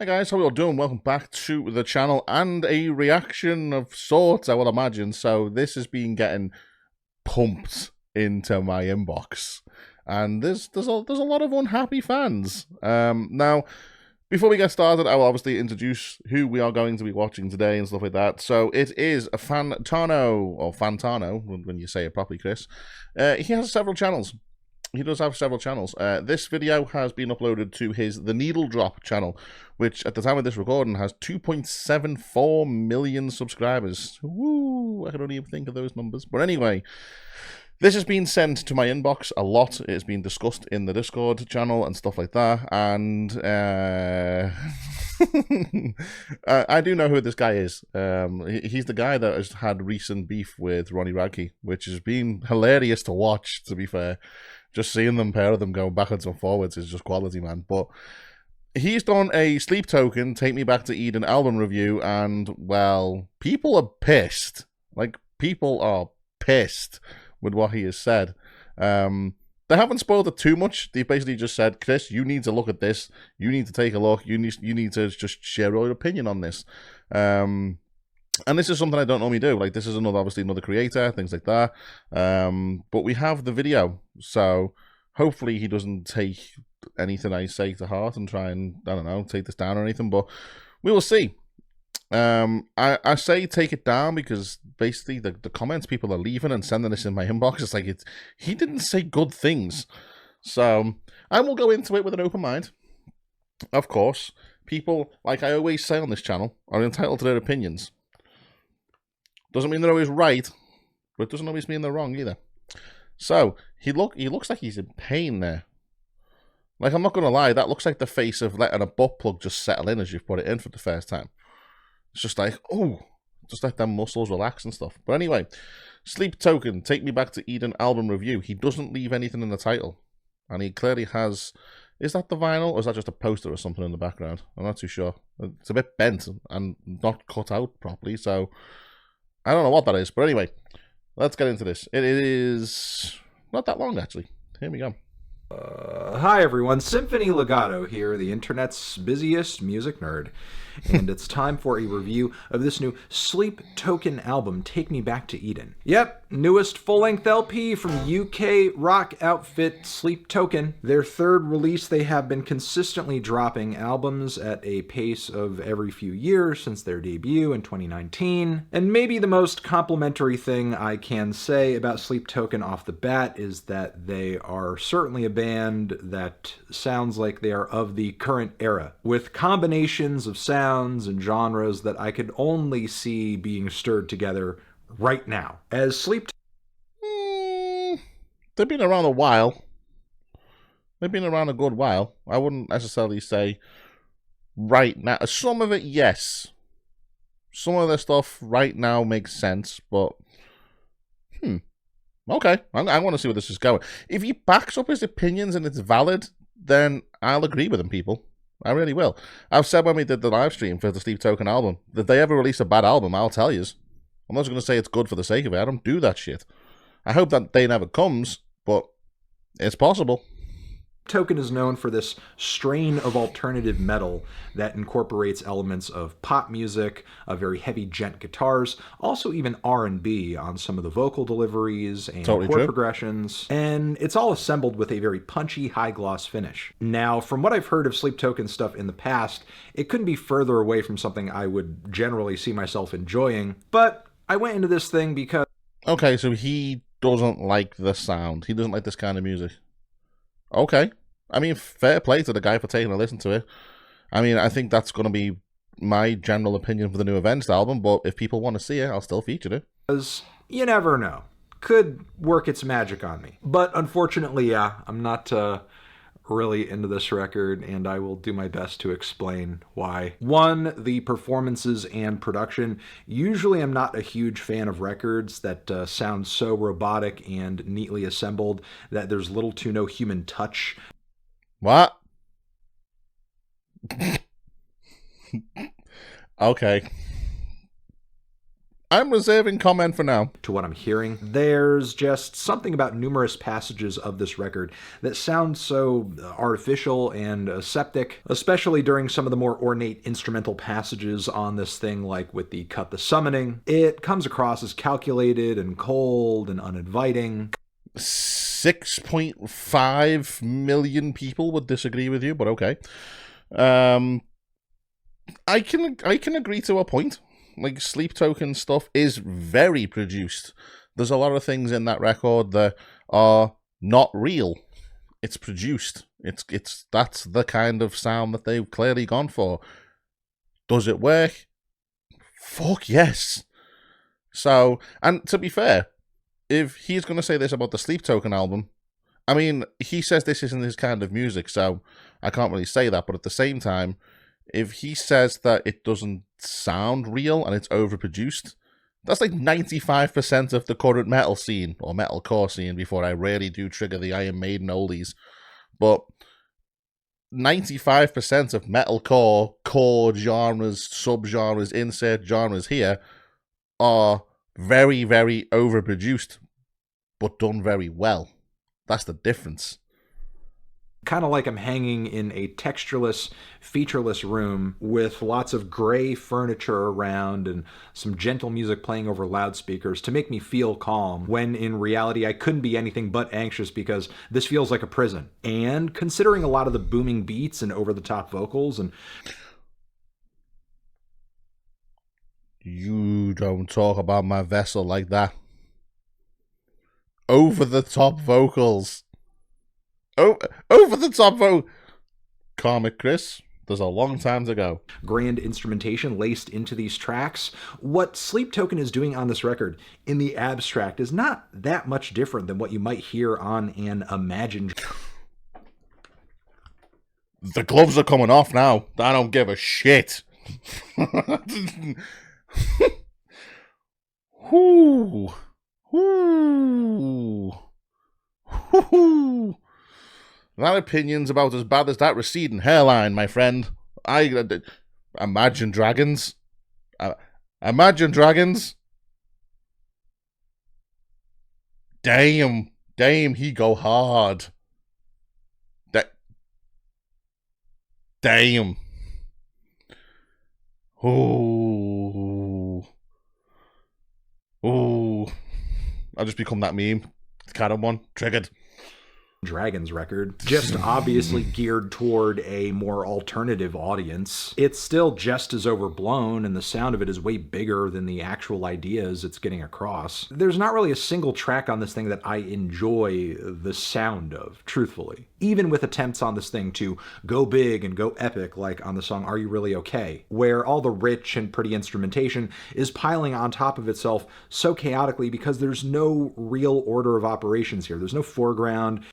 Hey guys, how are you all doing? Welcome back to the channel and a reaction of sorts, I will imagine. So this has been getting pumped into my inbox, and there's a lot of unhappy fans. Now, before we get started, I will obviously introduce who we are going to be watching today and stuff like that. So it is a Fantano, or Fantano, when you say it properly, Chris. He has several channels. He does have several channels. This video has been uploaded to his TheNeedleDrop channel, which at the time of this recording has 2.74 million subscribers. Woo! I can only even think of those numbers. But anyway, this has been sent to my inbox a lot. It has been discussed in the Discord channel and stuff like that. And I do know who this guy is. He's the guy that has had recent beef with Ronnie Radke, which has been hilarious to watch, to be fair. Just seeing them, pair of them going backwards and forwards is just quality, man. But he's done a Sleep Token, Take Me Back to Eden album review, and, well, people are pissed. Like, people are pissed with what he has said. They haven't spoiled it too much. They basically just said, Chris, you need to look at this. You need to take a look. You need to just share your opinion on this. And this is something I don't normally do. Like, this is obviously another creator, things like that. But we have the video, so hopefully he doesn't take anything I say to heart and try and, I don't know, take this down or anything, but we will see. I say take it down because basically the comments people are leaving and sending this in my inbox, it's like, he didn't say good things. So I will go into it with an open mind. Of course, people, like I always say on this channel, are entitled to their opinions. Doesn't mean they're always right, but it doesn't always mean they're wrong either. So, he looks like he's in pain there. Like, I'm not going to lie, that looks like the face of letting a butt plug just settle in as you've put it in for the first time. It's just like, oh, just like them muscles relax and stuff. But anyway, Sleep Token, Take Me Back to Eden album review. He doesn't leave anything in the title. And he clearly has... Is that the vinyl, or is that just a poster or something in the background? I'm not too sure. It's a bit bent and not cut out properly, so... I don't know what that is, but anyway, let's get into this. It is not that long, actually. Here we go. Hi everyone, Symphony Legato here, the internet's busiest music nerd. And it's time for a review of this new Sleep Token album, Take Me Back to Eden. Yep, newest full-length LP from UK rock outfit Sleep Token. Their third release, they have been consistently dropping albums at a pace of every few years since their debut in 2019. And maybe the most complimentary thing I can say about Sleep Token off the bat is that they are certainly a band that sounds like they are of the current era, with combinations of sounds and genres that I could only see being stirred together right now. As Sleep They've been around a while. They've been around a good while. I wouldn't necessarily say right now. Some of it, yes. Some of the stuff right now makes sense, but okay, I want to see where this is going. If he backs up his opinions and it's valid, then I'll agree with him, people. I really will. I've said when we did the live stream for the Sleep Token album, if they ever release a bad album, I'll tell you. I'm not just going to say it's good for the sake of it. I don't do that shit. I hope that day never comes, but it's possible. Token is known for this strain of alternative metal that incorporates elements of pop music, very heavy gent guitars, also even R&B on some of the vocal deliveries and chord progressions, and it's all assembled with a very punchy, high-gloss finish. Now, from what I've heard of Sleep Token stuff in the past, it couldn't be further away from something I would generally see myself enjoying, but I went into this thing because... Okay, so he doesn't like the sound. He doesn't like this kind of music. Okay. I mean, fair play to the guy for taking a listen to it. I mean, I think that's going to be my general opinion for the new Avenged album, but if people want to see it, I'll still feature it. Because you never know. Could work its magic on me. But unfortunately, yeah, I'm not really into this record, and I will do my best to explain why. One, the performances and production. Usually I'm not a huge fan of records that sound so robotic and neatly assembled that there's little to no human touch. What? Okay. I'm reserving comment for now. To what I'm hearing, there's just something about numerous passages of this record that sound so artificial and aseptic, especially during some of the more ornate instrumental passages on this thing, like with the Cut the Summoning. It comes across as calculated and cold and uninviting. 6.5 million people would disagree with you, but okay. I can agree to a point. Like, Sleep Token stuff is very produced. There's a lot of things in that record that are not real. It's produced. That's the kind of sound that they've clearly gone for. Does it work? Fuck yes. So, and to be fair, if he's going to say this about the Sleep Token album, I mean, he says this isn't his kind of music, so I can't really say that, but at the same time, if he says that it doesn't sound real and it's overproduced, that's like 95% of the current metal scene, or metalcore scene, before I really do trigger the Iron Maiden oldies. But 95% of metalcore, core genres, subgenres, insert genres here are very, very overproduced, but done very well. That's the difference. Kind of like I'm hanging in a textureless, featureless room with lots of gray furniture around and some gentle music playing over loudspeakers to make me feel calm, when in reality I couldn't be anything but anxious because this feels like a prison. And considering a lot of the booming beats and over-the-top vocals and... You don't talk about my vessel like that. Over-the-top vocals. Over the top vote. Comic Chris, there's a long time to go. Grand instrumentation laced into these tracks. What Sleep Token is doing on this record, in the abstract, is not that much different than what you might hear on an Imagine. The gloves are coming off now. I don't give a shit. Whoo. Whoo. Whoo. That opinion's about as bad as that receding hairline, my friend. Imagine Dragons. Imagine Dragons. Damn, he go hard. Damn. Ooh. I'll just become that meme. Cat on one. Triggered. Dragons record, just obviously geared toward a more alternative audience. It's still just as overblown, and the sound of it is way bigger than the actual ideas it's getting across. There's not really a single track on this thing that I enjoy the sound of, truthfully. Even with attempts on this thing to go big and go epic, like on the song Are You Really Okay?, where all the rich and pretty instrumentation is piling on top of itself so chaotically because there's no real order of operations here. There's no foreground.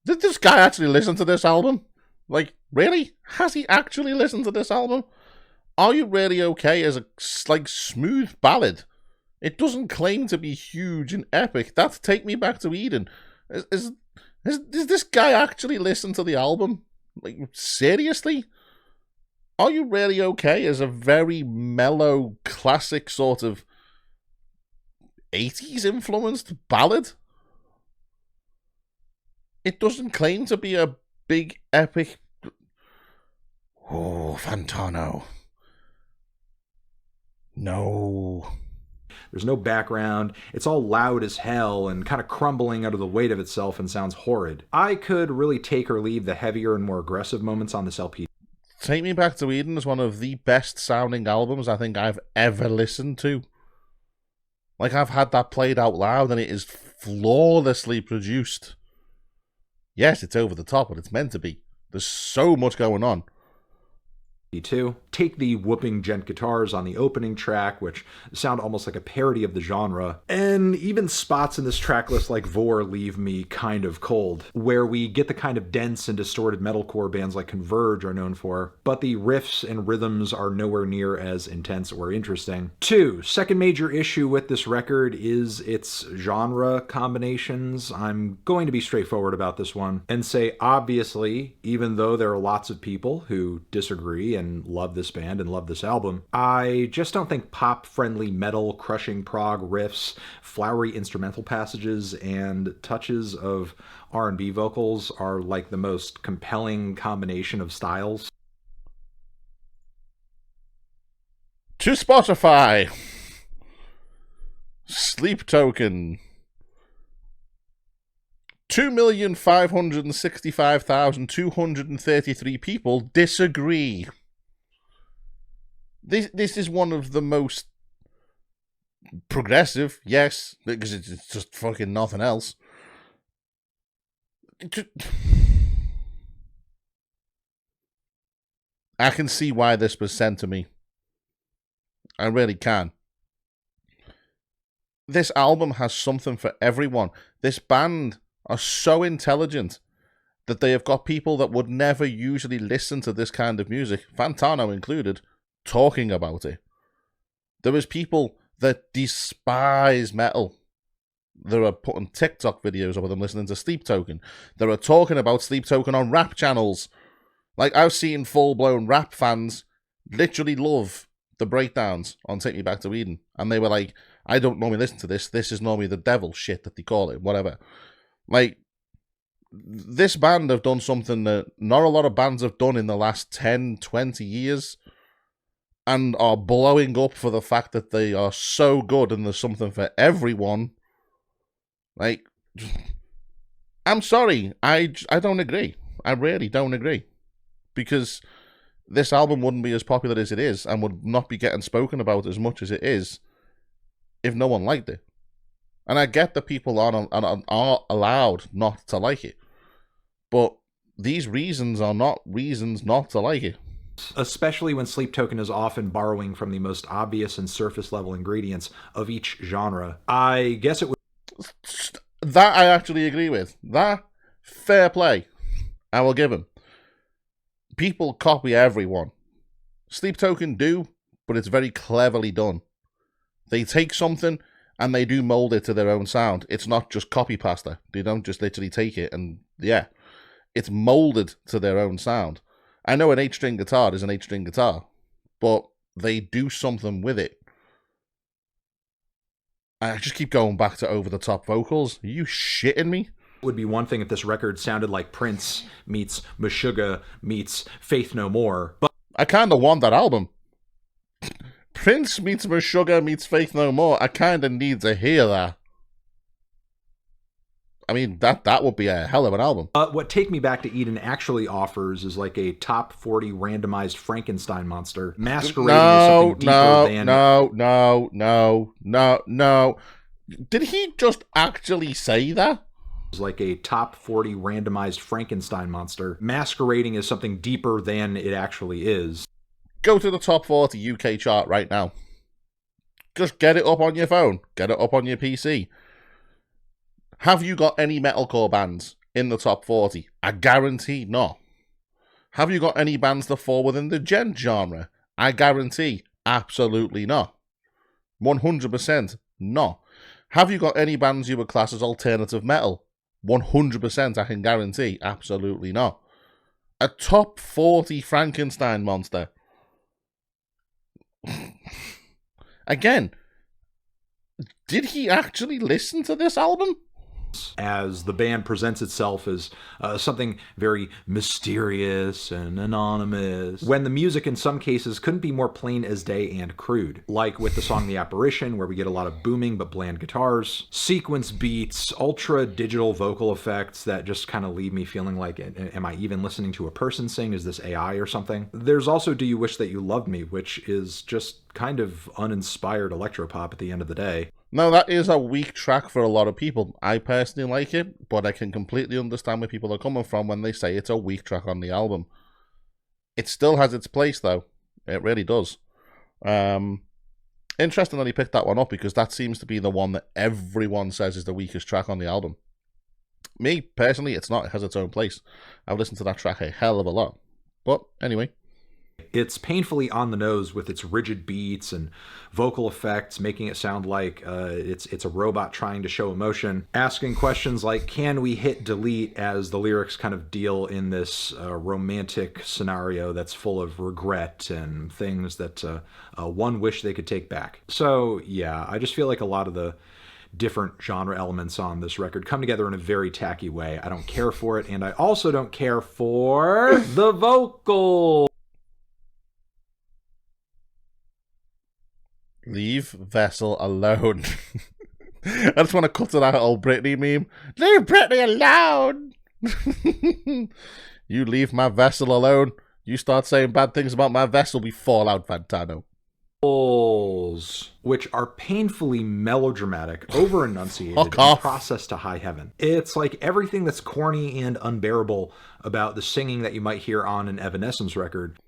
Did this guy actually listen to this album? Like, really? Has he actually listened to this album? Are You Really Okay is a, like, smooth ballad. It doesn't claim to be huge and epic. That's Take Me Back to Eden. Is this guy actually listen to the album? Like, seriously? Are You Really Okay is a very mellow, classic sort of 80s influenced ballad. It doesn't claim to be a big, epic... Oh, Fantano. No. There's no background. It's all loud as hell and kind of crumbling under the weight of itself and sounds horrid. I could really take or leave the heavier and more aggressive moments on this LP. Take Me Back to Eden is one of the best sounding albums I think I've ever listened to. Like, I've had that played out loud and it is flawlessly produced. Yes, it's over the top, but it's meant to be. There's so much going on. Take the whooping gent guitars on the opening track, which sound almost like a parody of the genre, and even spots in this track list like Vor leave me kind of cold, where we get the kind of dense and distorted metalcore bands like Converge are known for, but the riffs and rhythms are nowhere near as intense or interesting. Second major issue with this record is its genre combinations. I'm going to be straightforward about this one and say, obviously, even though there are lots of people who disagree and can love this band and love this album. I just don't think pop-friendly metal, crushing prog riffs, flowery instrumental passages, and touches of R&B vocals are like the most compelling combination of styles. To Spotify. Sleep Token. 2,565,233 people disagree. This is one of the most progressive, yes, because it's just fucking nothing else. I can see why this was sent to me. I really can. This album has something for everyone. This band are so intelligent that they have got people that would never usually listen to this kind of music, Fantano included, talking about it. There is people that despise metal. There are putting TikTok videos of them listening to Sleep Token. There are talking about Sleep Token on rap channels. Like, I've seen full-blown rap fans literally love the breakdowns on Take Me Back to Eden. And they were like, I don't normally listen to this. This is normally the devil shit that they call it, whatever. Like, this band have done something that not a lot of bands have done in the last 10, 20 years, and are blowing up for the fact that they are so good and there's something for everyone. Like, I'm sorry, I don't agree. I really don't agree. Because this album wouldn't be as popular as it is, and would not be getting spoken about as much as it is, if no one liked it. And I get that people are allowed not to like it. But these reasons are not reasons not to like it. Especially when Sleep Token is often borrowing from the most obvious and surface-level ingredients of each genre. I guess it would... That I actually agree with. That, fair play. I will give him. People copy everyone. Sleep Token do, but it's very cleverly done. They take something and they do mold it to their own sound. It's not just copy pasta. They don't just literally take it and, yeah. It's molded to their own sound. I know an 8-string guitar is an 8-string guitar, but they do something with it. I just keep going back to over-the-top vocals. Are you shitting me? It would be one thing if this record sounded like Prince meets Meshuggah meets Faith No More, but I kind of want that album. Prince meets Meshuggah meets Faith No More. I kind of need to hear that. I mean, that would be a hell of an album. What Take Me Back to Eden actually offers is like a top 40 randomized Frankenstein monster masquerading as something deeper than... No. Did he just actually say that? Like a top 40 randomized Frankenstein monster masquerading as something deeper than it actually is. Go to the top 40 UK chart right now. Just get it up on your phone. Get it up on your PC. Have you got any metalcore bands in the top 40? I guarantee not. Have you got any bands that fall within the gent genre? I guarantee absolutely not. 100% not. Have you got any bands you would class as alternative metal? 100% I can guarantee absolutely not. A top 40 Frankenstein monster. Again, did he actually listen to this album? As the band presents itself as something very mysterious and anonymous, when the music in some cases couldn't be more plain as day and crude. Like with the song The Apparition, where we get a lot of booming but bland guitars, sequence beats, ultra digital vocal effects that just kind of leave me feeling like, am I even listening to a person sing? Is this AI or something? There's also Do You Wish That You Loved Me, which is just kind of uninspired electropop at the end of the day. No, that is a weak track for a lot of people. I personally like it, but I can completely understand where people are coming from when they say it's a weak track on the album. It still has its place, though. It really does. Interesting that he picked that one up, because that seems to be the one that everyone says is the weakest track on the album. Me, personally, it's not. It has its own place. I've listened to that track a hell of a lot. But, anyway. way. It's painfully on the nose with its rigid beats and vocal effects, making it sound like it's a robot trying to show emotion. Asking questions like, can we hit delete, as the lyrics kind of deal in this romantic scenario that's full of regret and things that one wish they could take back. So yeah, I just feel like a lot of the different genre elements on this record come together in a very tacky way. I don't care for it, and I also don't care for the vocal. Leave Vessel alone. I just want to cut to that old Britney meme. Leave Britney alone! You leave my vessel alone. You start saying bad things about my vessel, we fall out, Fantano. Which are painfully melodramatic, over-enunciated, and processed to high heaven. It's like everything that's corny and unbearable about the singing that you might hear on an Evanescence record.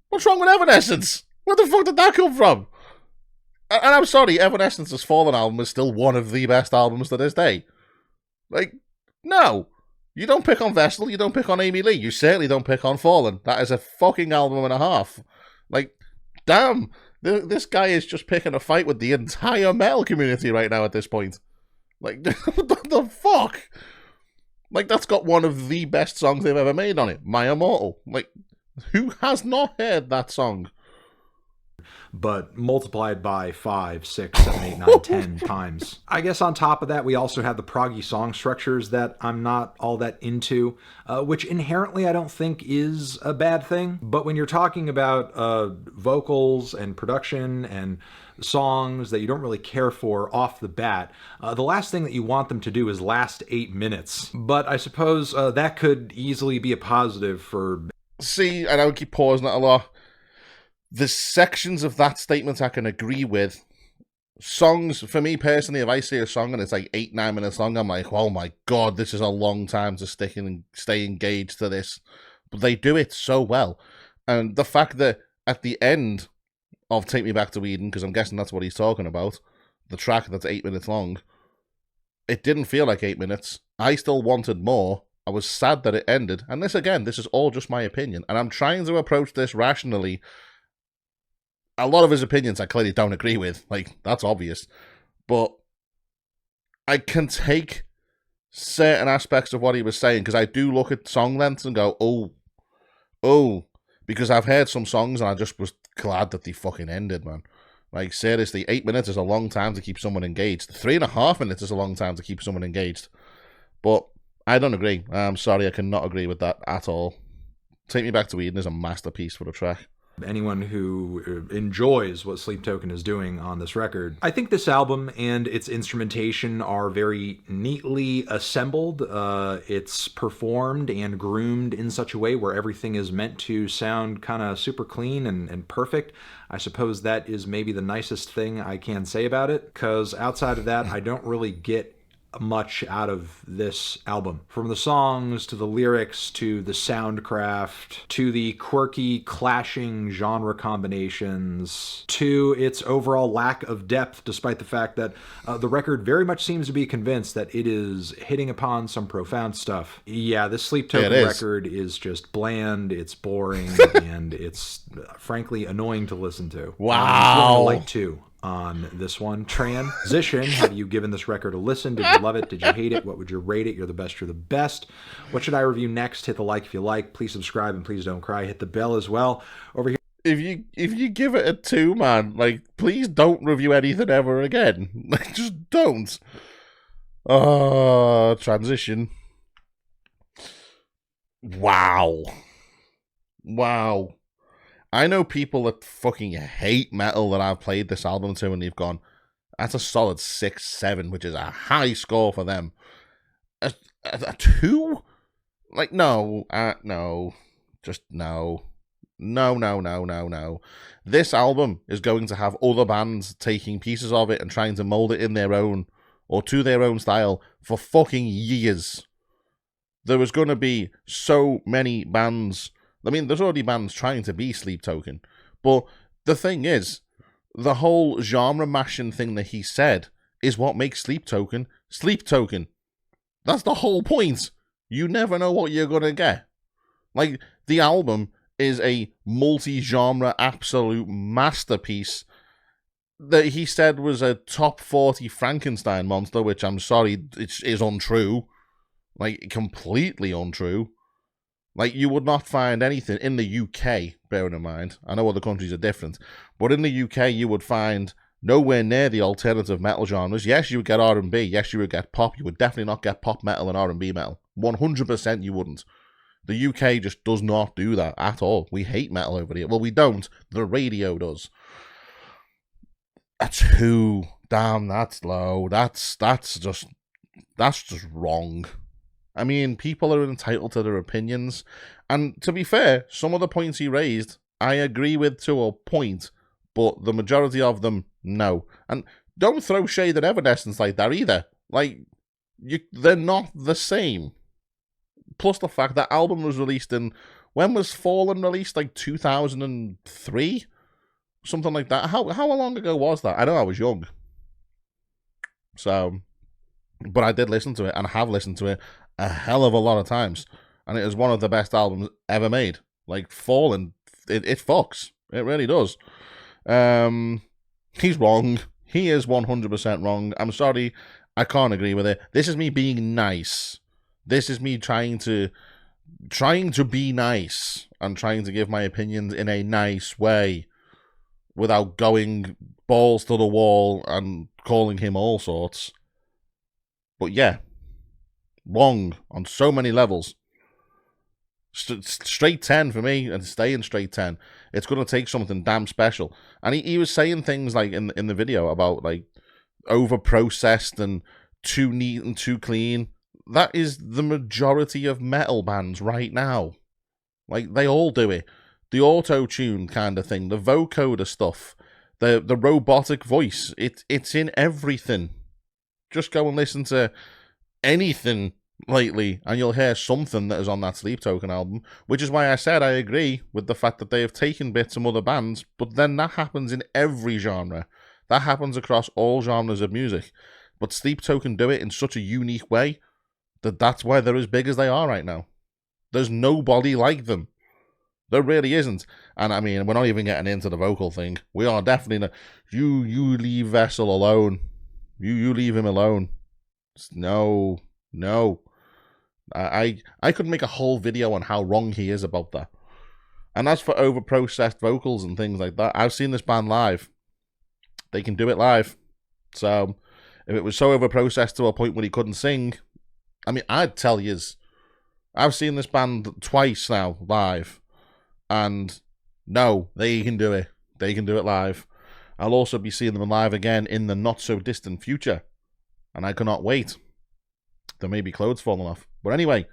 What's wrong with Evanescence? Where the fuck did that come from? And I'm sorry, Evanescence's Fallen album is still one of the best albums to this day. Like, no. You don't pick on Vessel, you don't pick on Amy Lee, you certainly don't pick on Fallen. That is a fucking album and a half. Like, damn. This guy is just picking a fight with the entire metal community right now at this point. Like, what the fuck? Like, that's got one of the best songs they've ever made on it. My Immortal. Like, who has not heard that song? But multiplied by 5, 6, 7, 8, 9, 10 times. I guess on top of that, we also have the proggy song structures that I'm not all that into, which inherently I don't think is a bad thing. But when you're talking about vocals and production and songs that you don't really care for off the bat, the last thing that you want them to do is last 8 minutes. But I suppose that could easily be a positive for... See, and I would keep pausing it a lot. The sections of that statement I can agree with. Songs, for me personally, if I see a song and it's like 8, 9 minutes long, I'm like, oh my god, this is a long time to stay engaged to this. But they do it so well. And the fact that at the end of Take Me Back to Eden, because I'm guessing that's what he's talking about, the track that's 8 minutes long, it didn't feel like 8 minutes. I still wanted more. I was sad that it ended. And this is all just my opinion. And I'm trying to approach this rationally. A lot of his opinions I clearly don't agree with. Like, that's obvious. But I can take certain aspects of what he was saying, because I do look at song lengths and go, oh, because I've heard some songs and I just was glad that they fucking ended, man. Like, seriously, 8 minutes is a long time to keep someone engaged. 3.5 minutes is a long time to keep someone engaged. But I don't agree. I'm sorry, I cannot agree with that at all. Take Me Back to Eden is a masterpiece for the track. Anyone who enjoys what Sleep Token is doing on this record. I think this album and its instrumentation are very neatly assembled. It's performed and groomed in such a way where everything is meant to sound kind of super clean and perfect. I suppose that is maybe the nicest thing I can say about it, because outside of that, I don't really get much out of this album. From the songs to the lyrics to the soundcraft to the quirky clashing genre combinations to its overall lack of depth, despite the fact that the record very much seems to be convinced that it is hitting upon some profound stuff. Yeah, this Sleep Token record is just bland, it's boring, and it's frankly annoying to listen to. Wow. Like two on this one. Transition. Have you given this record a listen? Did you love it? Did you hate it? What would you rate it? You're the best. You're the best. What should I review next? Hit the like if you like. Please subscribe and please don't cry. Hit the bell as well. Over here. If you give it a 2, man, like, please don't review anything ever again. Like, just don't. Transition. Wow. I know people that fucking hate metal that I've played this album to, and they've gone, that's a solid 6, 7, which is a high score for them. A 2? Like, no. Just no. No. This album is going to have other bands taking pieces of it and trying to mold it in their own, or to their own style, for fucking years. There was going to be so many bands. I mean, there's already bands trying to be Sleep Token. But the thing is, the whole genre mashing thing that he said is what makes Sleep Token Sleep Token. That's the whole point. You never know what you're going to get. Like, the album is a multi-genre absolute masterpiece that he said was a top 40 Frankenstein monster, which I'm sorry, is untrue. Like, completely untrue. Like, you would not find anything in the UK, bearing in mind. I know other countries are different. But in the UK, you would find nowhere near the alternative metal genres. Yes, you would get R&B. Yes, you would get pop. You would definitely not get pop metal and R&B metal. 100% you wouldn't. The UK just does not do that at all. We hate metal over here. Well, we don't. The radio does. That's who. Damn, that's low. That's just wrong. I mean, people are entitled to their opinions. And to be fair, some of the points he raised, I agree with to a point, but the majority of them, no. And don't throw shade at Evanescence like that either. Like, they're not the same. Plus the fact that album was released in, when was Fallen released? Like 2003? Something like that. How long ago was that? I know I was young. So, but I did listen to it, and I have listened to it a hell of a lot of times. And it is one of the best albums ever made. Like, Fallen, it fucks. It really does. He's wrong. He is 100% wrong. I'm sorry. I can't agree with it. This is me being nice. This is me trying to be nice and trying to give my opinions in a nice way without going balls to the wall and calling him all sorts. But yeah, wrong on so many levels. Straight 10 for me, and staying straight 10. It's going to take something damn special. And he was saying things like in the video about like over-processed and too neat and too clean. That is the majority of metal bands right now. Like, they all do it. The auto-tune kind of thing, the vocoder stuff, the robotic voice, it's in everything. Just go and listen to anything lately, and you'll hear something that is on that Sleep Token album, which is why I said I agree with the fact that they have taken bits from other bands, but then that happens in every genre. That happens across all genres of music. But Sleep Token do it in such a unique way that's why they're as big as they are right now. There's nobody like them. There really isn't. And I mean, we're not even getting into the vocal thing. We are definitely not. You leave Vessel alone. You leave him alone. No. I could make a whole video on how wrong he is about that. And as for over-processed vocals and things like that, I've seen this band live. They can do it live. So, if it was so over-processed to a point where he couldn't sing, I mean, I'd tell yous. I've seen this band twice now, live. And no, they can do it. They can do it live. I'll also be seeing them live again in the not-so-distant future. And I cannot wait. There may be clothes falling off. But anyway,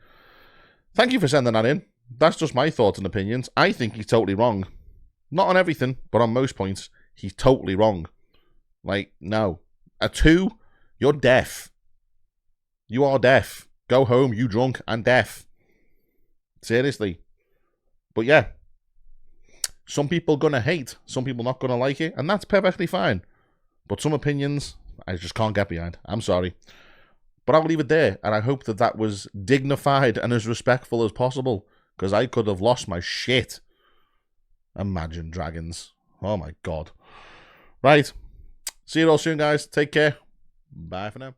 thank you for sending that in. That's just my thoughts and opinions. I think he's totally wrong. Not on everything, but on most points, he's totally wrong. Like, no. A 2, you're deaf. You are deaf. Go home, you drunk and deaf. Seriously. But yeah. Some people gonna hate. Some people not gonna like it. And that's perfectly fine. But some opinions, I just can't get behind. I'm sorry. But I'll leave it there. And I hope that was dignified and as respectful as possible. Because I could have lost my shit. Imagine Dragons. Oh my god. Right. See you all soon, guys. Take care. Bye for now.